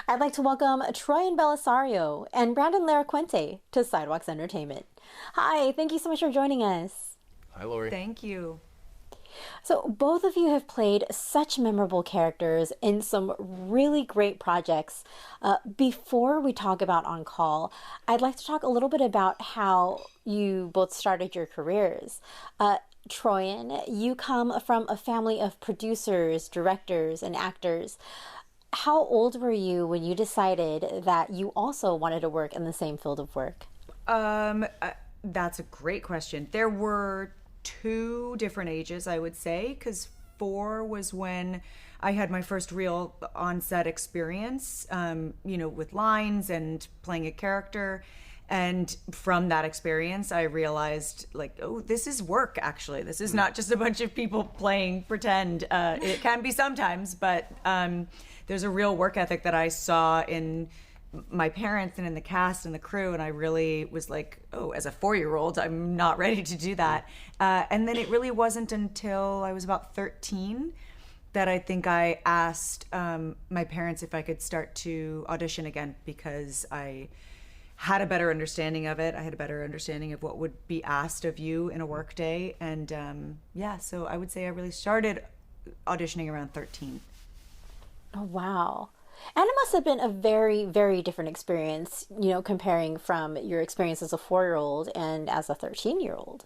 I'd like to welcome Troian Bellisario and Brandon Larracuente to Sidewalks Entertainment. Hi, thank you so much for joining us. Hi, Lori. Thank you. So, both of you have played such memorable characters in some really great projects. Before we talk about On Call, I'd like to talk a little bit about how you both started your careers. Troian, you come from a family of producers, directors, and actors. How old were you when you decided that you also wanted to work in the same field of work? Um, uh, that's a great question. There were two different ages, I would say, because four was when I had my first real on-set experience, with lines and playing a character. And from that experience, I realized, like, oh, this is work, actually. This is not just a bunch of people playing pretend. It can be sometimes, but there's a real work ethic that I saw in my parents and in the cast and the crew, and I really was like, oh, as a 4-year-old, I'm not ready to do that. And then it really wasn't until I was about 13 that I think I asked my parents if I could start to audition again, because I had a better understanding of it. I had a better understanding of what would be asked of you in a work day. And so I would say I really started auditioning around 13. Oh, wow. And it must have been a very, very different experience, comparing from your experience as a 4-year-old and as a 13-year-old.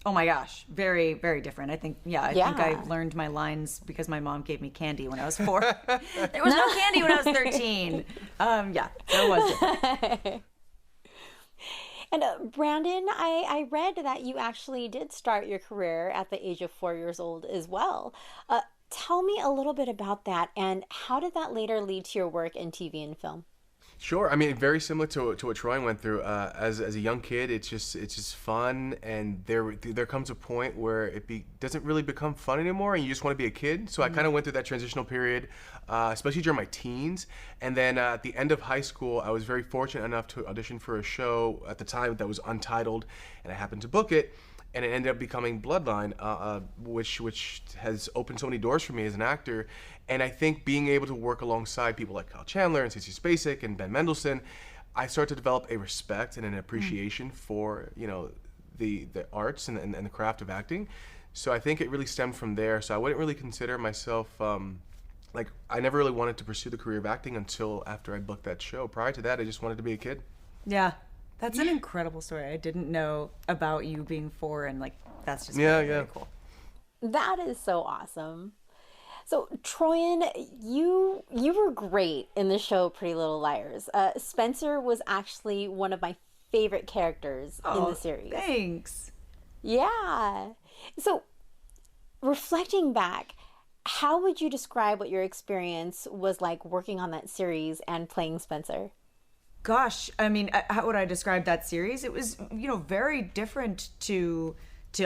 Oh my gosh, very, very different. I think I Yeah. learned my lines because my mom gave me candy when I was 4. There was no candy when I was 13. So it was different. And Brandon, I read that you actually did start your career at the age of 4 years old as well. Tell me a little bit about that, and how did that later lead to your work in TV and film? Sure. I mean, very similar to what Troy went through. As a young kid, it's just fun, and there comes a point where doesn't really become fun anymore, and you just want to be a kid. So I kind of went through that transitional period, especially during my teens, and then at the end of high school, I was very fortunate enough to audition for a show at the time that was untitled, and I happened to book it. And it ended up becoming Bloodline, which has opened so many doors for me as an actor. And I think being able to work alongside people like Kyle Chandler and Cece Spacek and Ben Mendelsohn, I started to develop a respect and an appreciation for the arts and the craft of acting. So I think it really stemmed from there. So I wouldn't really consider myself I never really wanted to pursue the career of acting until after I booked that show. Prior to that, I just wanted to be a kid. Yeah. That's an incredible story. I didn't know about you being 4, and that's just very cool. That is so awesome. So, Troian, you were great in the show Pretty Little Liars. Spencer was actually one of my favorite characters in the series. Thanks. Yeah. So, reflecting back, how would you describe what your experience was like working on that series and playing Spencer? Gosh, I mean, how would I describe that series? It was, very different to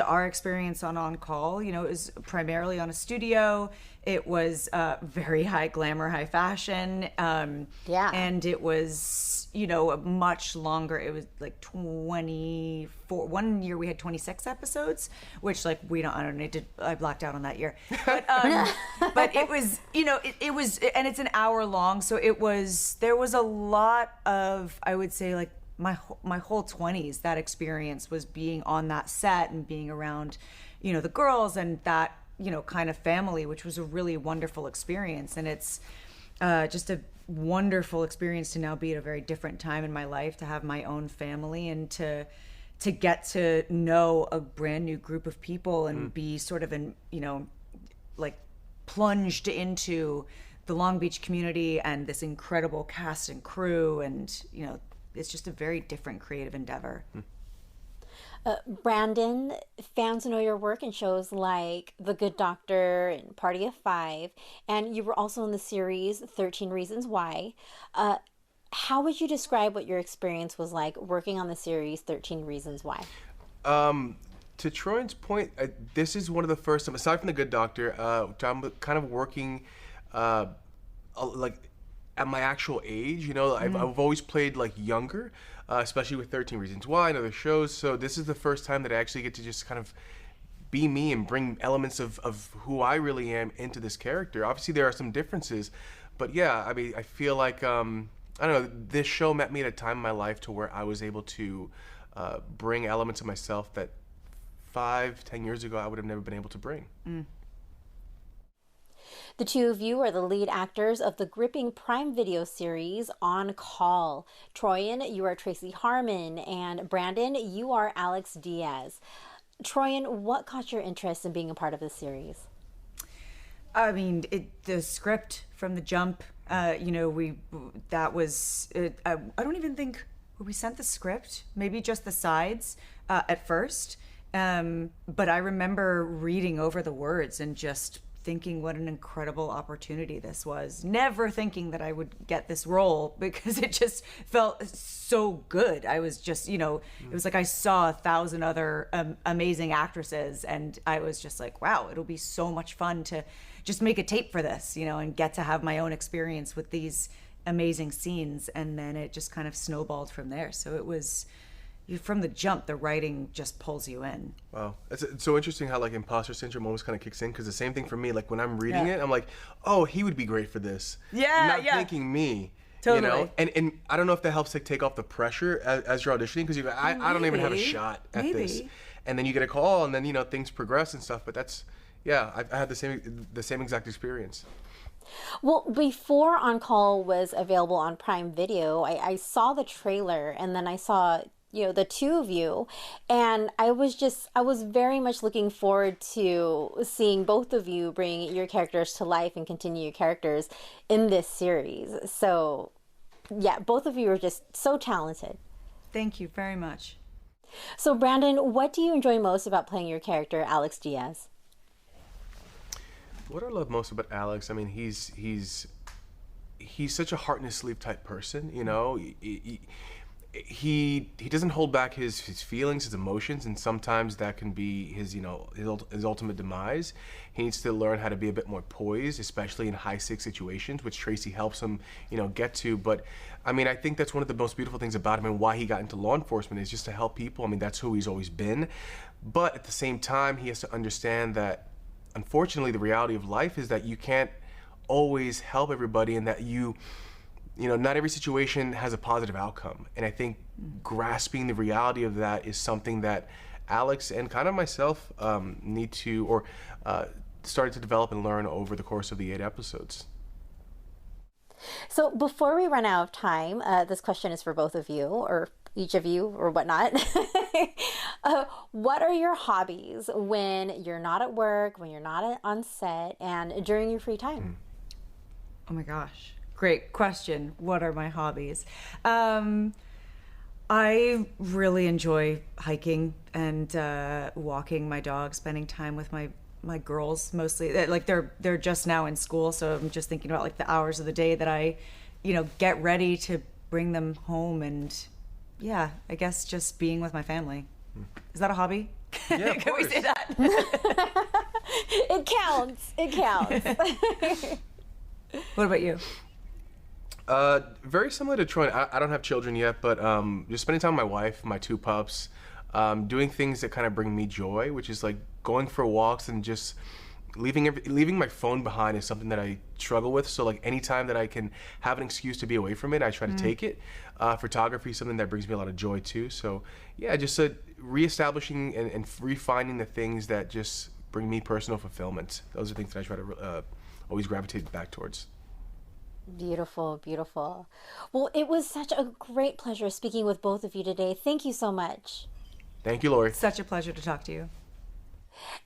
our experience on Call. It was primarily on a studio. It was very high glamour, high fashion. Yeah. And it was, a much longer. It was like 24. One year we had 26 episodes, which I don't need to. I blacked out on that year. But it was, it was, and it's an hour long, so there was a lot of, I would say, my whole 20s, that experience was being on that set and being around, the girls and that, kind of family, which was a really wonderful experience. And it's just a wonderful experience to now be at a very different time in my life, to have my own family and to get to know a brand new group of people and be sort of plunged into the Long Beach community and this incredible cast and crew. And, it's just a very different creative endeavor. Brandon, fans know your work in shows like The Good Doctor and Party of Five, and you were also in the series 13 Reasons Why. How would you describe what your experience was like working on the series 13 Reasons Why? To Troy's point, this is one of the first time, aside from The Good Doctor, I'm kind of working at my actual age. I've always played younger, especially with 13 Reasons Why and other shows. So this is the first time that I actually get to just kind of be me and bring elements of who I really am into this character. Obviously there are some differences, But yeah, I mean, I feel like I don't know. This show met me at a time in my life to where I was able to bring elements of myself that 5, 10 years ago I would have never been able to bring. The two of you are the lead actors of the gripping Prime Video series On Call. Troian, you are Tracy Harmon, and Brandon, you are Alex Diaz. Troian, what caught your interest in being a part of this series? I mean, the script from the jump, I don't even think we sent the script, maybe just the sides at first. But I remember reading over the words and just thinking what an incredible opportunity this was. Never thinking that I would get this role because it just felt so good. I was just, it was like I saw 1,000 other amazing actresses, and I was just like, wow, it'll be so much fun to just make a tape for this, and get to have my own experience with these amazing scenes. And then it just kind of snowballed from there. So it was, from the jump, the writing just pulls you in. Wow, it's so interesting how like imposter syndrome almost kind of kicks in, because the same thing for me. Like when I'm reading it, I'm like, oh, he would be great for this. Not thinking me. Totally. And I don't know if that helps like take off the pressure as you're auditioning, because you go, I don't even have a shot at this, and then you get a call, and then things progress and stuff. But that's I had the same exact experience. Well, before On Call was available on Prime Video, I saw the trailer, and then I saw the two of you, and I was very much looking forward to seeing both of you bring your characters to life and continue your characters in this series. So yeah, both of you are just so talented. Thank you very much. So Brandon, what do you enjoy most about playing your character, Alex Diaz? What I love most about Alex, I mean, he's such a heart in his sleeve type person, He doesn't hold back his feelings, his emotions, and sometimes that can be his ultimate demise. He needs to learn how to be a bit more poised, especially in high stakes situations, which Tracy helps him get to. But I mean, I think that's one of the most beautiful things about him, and why he got into law enforcement is just to help people. I mean, that's who he's always been. But at the same time, he has to understand that unfortunately the reality of life is that you can't always help everybody, and that not every situation has a positive outcome. And I think grasping the reality of that is something that Alex and kind of myself need to, or started to develop and learn over the course of the 8 episodes. So before we run out of time, this question is for both of you, or each of you, or whatnot. What are your hobbies when you're not at work, when you're not on set, and during your free time? Oh my gosh. Great question. What are my hobbies? I really enjoy hiking and walking my dog, spending time with my girls mostly. Like they're just now in school, so I'm just thinking about like the hours of the day that I, get ready to bring them home, and I guess just being with my family. Is that a hobby? Yeah, of Can we course. say that? It counts. It counts. What about you? Very similar to Troy. I don't have children yet, but just spending time with my wife, my 2 pups, doing things that kind of bring me joy, which is like going for walks and just leaving my phone behind is something that I struggle with. So like anytime that I can have an excuse to be away from it, I try to take it. Photography is something that brings me a lot of joy too. So yeah, just reestablishing and refining the things that just bring me personal fulfillment. Those are things that I try to always gravitate back towards. Beautiful, beautiful. Well, it was such a great pleasure speaking with both of you today. Thank you so much. Thank you, Lori. Such a pleasure to talk to you.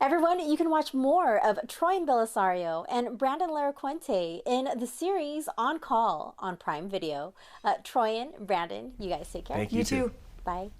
Everyone, you can watch more of Troian Bellisario and Brandon Larracuente in the series On Call on Prime Video. Troian, Brandon, you guys take care. Thank you, You too. too. Bye.